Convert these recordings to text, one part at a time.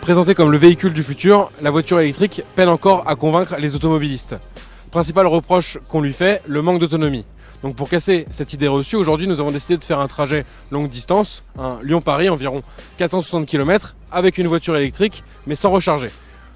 Présentée comme le véhicule du futur, la voiture électrique peine encore à convaincre les automobilistes. Principal reproche qu'on lui fait, le manque d'autonomie. Donc pour casser cette idée reçue, aujourd'hui nous avons décidé de faire un trajet longue distance, un Lyon-Paris, environ 460 km, avec une voiture électrique, mais sans recharger.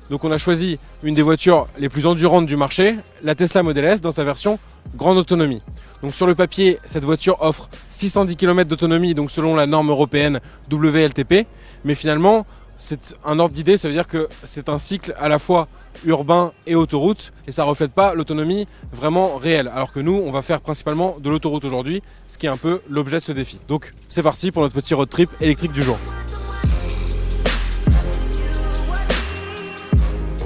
Donc on a choisi une des voitures les plus endurantes du marché, la Tesla Model S dans sa version grande autonomie. Donc sur le papier, cette voiture offre 610 km d'autonomie, donc selon la norme européenne WLTP, mais finalement c'est un ordre d'idée, ça veut dire que c'est un cycle à la fois urbain et autoroute et ça ne reflète pas l'autonomie vraiment réelle. Alors que nous, on va faire principalement de l'autoroute aujourd'hui, ce qui est un peu l'objet de ce défi. Donc c'est parti pour notre petit road trip électrique du jour.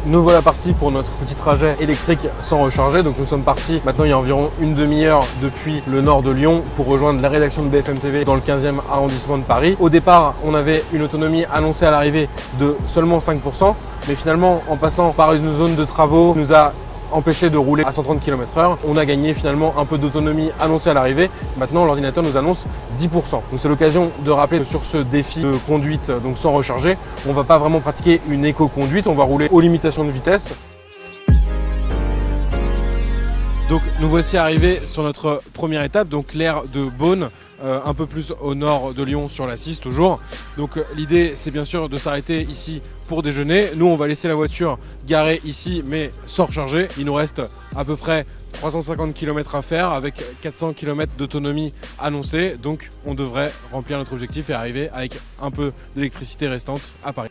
Nous voilà partis pour notre petit trajet électrique sans recharger. Donc nous sommes partis, maintenant il y a environ une demi-heure depuis le nord de Lyon pour rejoindre la rédaction de BFM TV dans le 15e arrondissement de Paris. Au départ, on avait une autonomie annoncée à l'arrivée de seulement 5%, mais finalement en passant par une zone de travaux, nous a empêché de rouler à 130 km/h. On a gagné finalement un peu d'autonomie annoncée à l'arrivée. Maintenant, l'ordinateur nous annonce 10%. Donc c'est l'occasion de rappeler que sur ce défi de conduite donc sans recharger, on ne va pas vraiment pratiquer une éco-conduite, on va rouler aux limitations de vitesse. Donc nous voici arrivés sur notre première étape, donc l'aire de Beaune, un peu plus au nord de Lyon sur la 6 toujours. Donc l'idée c'est bien sûr de s'arrêter ici pour déjeuner. Nous on va laisser la voiture garée ici mais sans recharger. Il nous reste à peu près 350 km à faire avec 400 km d'autonomie annoncée. Donc on devrait remplir notre objectif et arriver avec un peu d'électricité restante à Paris.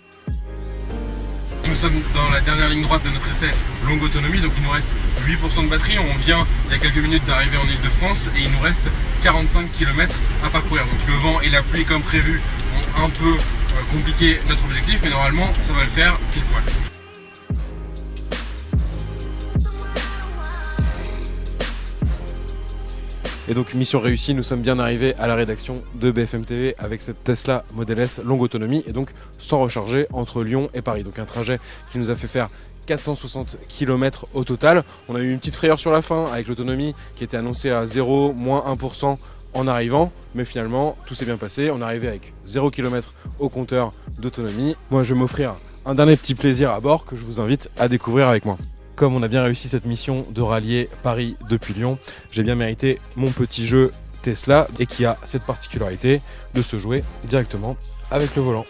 Nous sommes dans la dernière ligne droite de notre essai longue autonomie, donc il nous reste 8% de batterie. On vient il y a quelques minutes d'arriver en Ile-de-France et il nous reste 45 km à parcourir. Donc le vent et la pluie comme prévu ont un peu compliqué notre objectif, mais normalement ça va le faire pile poil. Et donc mission réussie, nous sommes bien arrivés à la rédaction de BFM TV avec cette Tesla Model S longue autonomie et donc sans recharger entre Lyon et Paris. Donc un trajet qui nous a fait faire 460 km au total. On a eu une petite frayeur sur la fin avec l'autonomie qui était annoncée à 0, moins 1% en arrivant, mais finalement tout s'est bien passé. On est arrivé avec 0 km au compteur d'autonomie. Moi je vais m'offrir un dernier petit plaisir à bord que je vous invite à découvrir avec moi. Comme on a bien réussi cette mission de rallier Paris depuis Lyon, j'ai bien mérité mon petit jeu Tesla et qui a cette particularité de se jouer directement avec le volant.